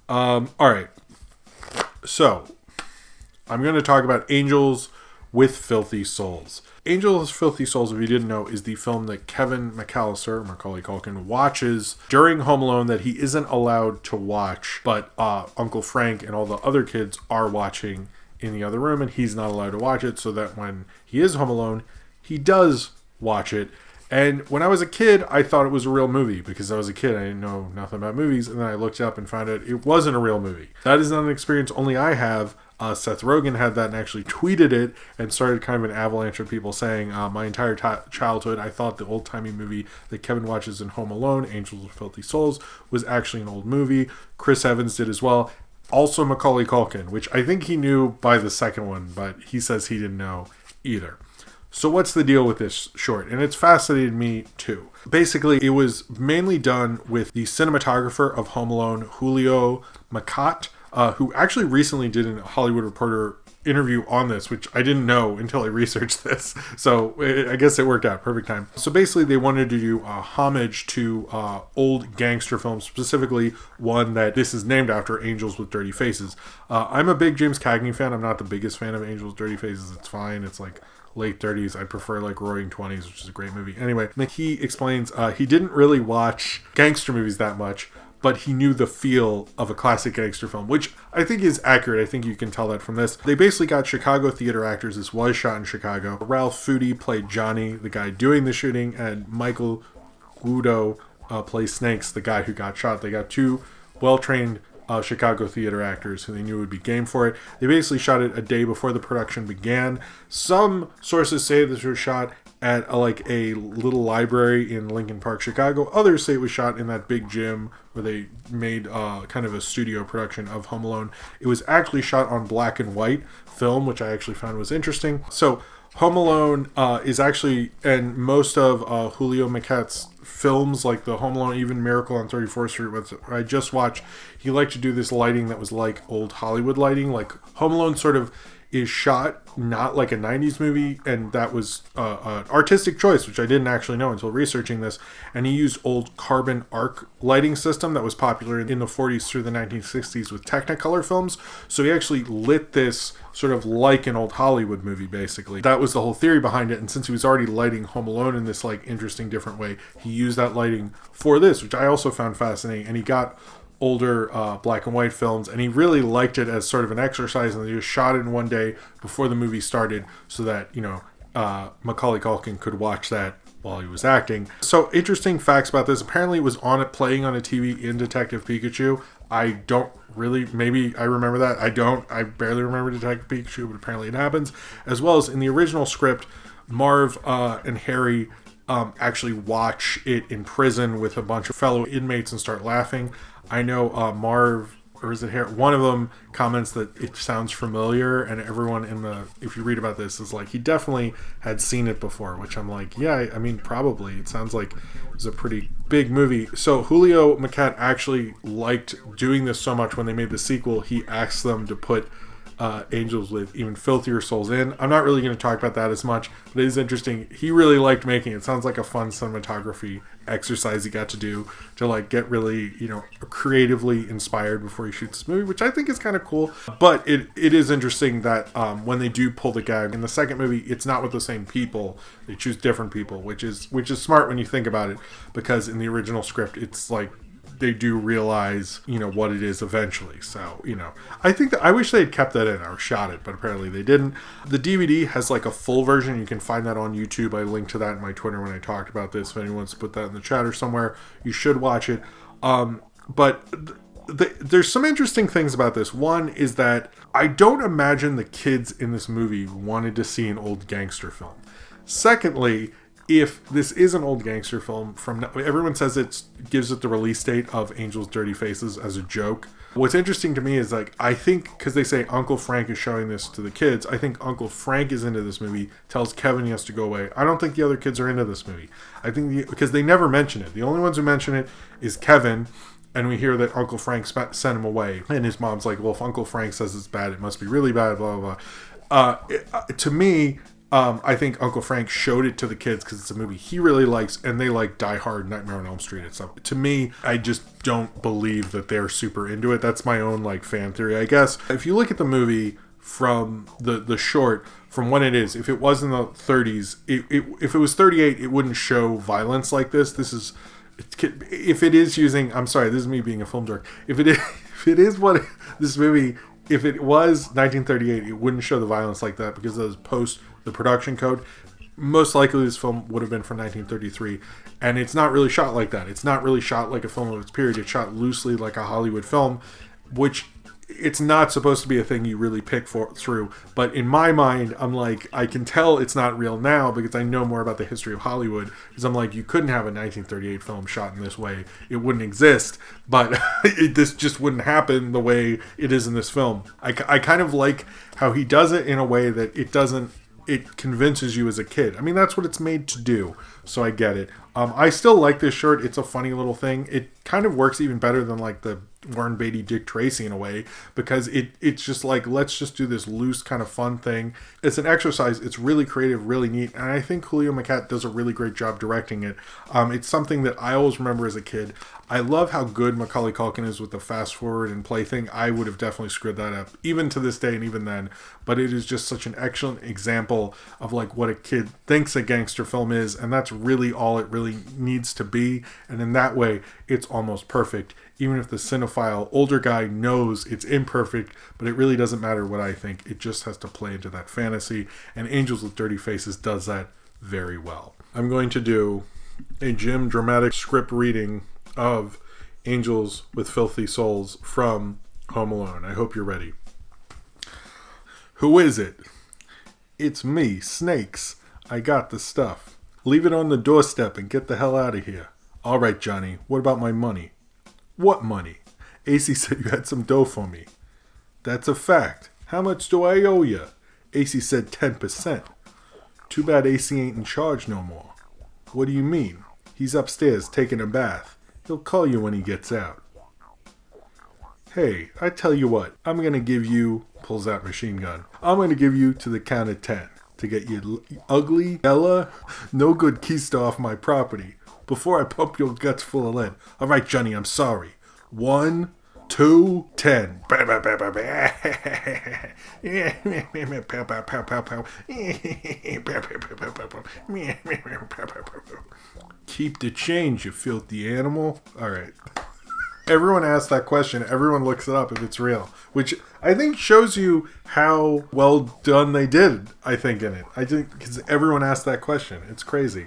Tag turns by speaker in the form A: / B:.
A: All right. So, I'm going to talk about Angels with Filthy Souls. Angels with Filthy Souls, if you didn't know, is the film that Kevin McAllister, Macaulay Culkin, watches during Home Alone that he isn't allowed to watch, but Uncle Frank and all the other kids are watching in the other room, and he's not allowed to watch it, so that when he is home alone, he does watch it. And when I was a kid, I thought it was a real movie because I was a kid. I didn't know nothing about movies, and then I looked up and found out it wasn't a real movie. That is not an experience only I have. Seth Rogen had that and actually tweeted it and started kind of an avalanche of people saying, my entire childhood, I thought the old-timey movie that Kevin watches in Home Alone, Angels with Filthy Souls, was actually an old movie. Chris Evans did as well. Also Macaulay Culkin, which I think he knew by the second one, but he says he didn't know either. So what's the deal with this short? And it's fascinated me too. Basically, it was mainly done with the cinematographer of Home Alone, Julio Macat, who actually recently did a Hollywood Reporter interview on this, which I didn't know until I researched this. So I guess it worked out. Perfect time. So basically, they wanted to do a homage to old gangster films, specifically one that this is named after, Angels with Dirty Faces. I'm a big James Cagney fan. I'm not the biggest fan of Angels with Dirty Faces. It's fine. It's like late 30s. I prefer like Roaring 20s, which is a great movie. Anyway, he explains he didn't really watch gangster movies that much, but he knew the feel of a classic gangster film, which I think is accurate. I think you can tell that from this. They basically got Chicago theater actors. This was shot in Chicago. Ralph Foodie played Johnny, the guy doing the shooting, and Michael Guido plays Snakes, the guy who got shot. They got two well-trained Chicago theater actors who they knew would be game for it. They basically shot it a day before the production began. Some sources say this was shot at a little library in Lincoln Park, Chicago. Others say it was shot in that big gym where they made kind of a studio production of Home Alone. It was actually shot on black and white film, which I actually found was interesting. So Home Alone is actually, and most of Julio Macat's films, like the Home Alone, even Miracle on 34th Street, which I just watched, he liked to do this lighting that was like old Hollywood lighting. Like Home Alone sort of is shot not like a 90s movie, and that was an artistic choice, which I didn't actually know until researching this. And he used old carbon arc lighting system that was popular in the 40s through the 1960s with Technicolor films. So he actually lit this sort of like an old Hollywood movie, basically. That was the whole theory behind it. And since he was already lighting Home Alone in this like interesting different way, he used that lighting for this, which I also found fascinating. And he got older black and white films, and he really liked it as sort of an exercise, and they just shot it in one day before the movie started so that, Macaulay Culkin could watch that while he was acting. So interesting facts about this. Apparently it was playing on a TV in Detective Pikachu. I don't really, maybe I remember that. I barely remember Detective Pikachu, but apparently it happens. As well as in the original script, Marv and Harry actually watch it in prison with a bunch of fellow inmates and start laughing. I know Marv, or is it Harry? One of them comments that it sounds familiar, and everyone if you read about this, is like, he definitely had seen it before, which I'm like, yeah, I mean, probably. It sounds like it was a pretty big movie. So Julio Macat actually liked doing this so much when they made the sequel, he asked them to put Angels with Even Filthier Souls in. I'm not really going to talk about that as much, but it is interesting. He really liked making it. Sounds like a fun cinematography exercise he got to do to like get really, creatively inspired before he shoots this movie, which I think is kind of cool. But it is interesting that when they do pull the gag in the second movie, it's not with the same people. They choose different people, which is smart when you think about it, because in the original script, it's like they do realize, what it is eventually. So, I wish they had kept that in or shot it, but apparently they didn't. The DVD has like a full version. You can find that on YouTube. I linked to that in my Twitter when I talked about this. If anyone wants to put that in the chat or somewhere, you should watch it. But there's some interesting things about this. One is that I don't imagine the kids in this movie wanted to see an old gangster film. Secondly, if this is an old gangster film, everyone says it gives it the release date of Angels Dirty Faces as a joke. What's interesting to me is I think, because they say Uncle Frank is showing this to the kids, I think Uncle Frank is into this movie, tells Kevin he has to go away. I don't think the other kids are into this movie. I think because they never mention it. The only ones who mention it is Kevin, and we hear that Uncle Frank sent him away. And his mom's like, well, if Uncle Frank says it's bad, it must be really bad, blah, blah, blah. To me, I think Uncle Frank showed it to the kids because it's a movie he really likes, and they like Die Hard, Nightmare on Elm Street and stuff. To me, I just don't believe that they're super into it. That's my own like fan theory, I guess. If you look at the movie from the short, from when it is, if it was in the 30s, if it was 38, it wouldn't show violence like this. This is, if it is using, I'm sorry, this is me being a film dork. If it is what this movie, if it was 1938, it wouldn't show the violence like that because of the production code. Most likely this film would have been from 1933, and it's not really shot like that. It's not really shot like a film of its period. It's shot loosely like a Hollywood film, which it's not supposed to be a thing you really pick through. But in my mind, I'm like, I can tell it's not real now because I know more about the history of Hollywood. Because I'm like, you couldn't have a 1938 film shot in this way. It wouldn't exist. But this just wouldn't happen the way it is in this film. I kind of like how he does it in a way that it convinces you as a kid. I mean, that's what it's made to do. So I get it. I still like this shirt. It's a funny little thing. It kind of works even better than like the Warren Beatty, Dick Tracy in a way, because it's just like, let's just do this loose kind of fun thing. It's an exercise. It's really creative, really neat. And I think Julio Macat does a really great job directing it. It's something that I always remember as a kid. I love how good Macaulay Culkin is with the fast forward and play thing. I would have definitely screwed that up, even to this day and even then. But it is just such an excellent example of like what a kid thinks a gangster film is, and that's really all it really needs to be. And in that way, it's almost perfect. Even if the cinephile older guy knows it's imperfect, but it really doesn't matter what I think. It just has to play into that fantasy. And Angels with Dirty Faces does that very well. I'm going to do a Jim dramatic script reading of Angels with Filthy Souls from Home Alone. I hope you're ready. Who is it? It's me, Snakes. I got the stuff. Leave it on the doorstep and get the hell out of here. All right, Johnny, what about my money? What money? AC said you had some dough for me. That's a fact. How much do I owe you? AC said 10%. Too bad AC ain't in charge no more. What do you mean? He's upstairs taking a bath. He'll call you when he gets out. Hey, I tell you what, I'm going to give you, pulls out machine gun, I'm going to give you to the count of 10 to get you ugly, Ella, no good keister off my property before I pump your guts full of lead. All right, Johnny, I'm sorry. 1, 2, 10. Keep the change, you filthy animal. All right. Everyone asks that question. Everyone looks it up if it's real, which I think shows you how well done they did, I think, in it. I think because everyone asked that question. It's crazy.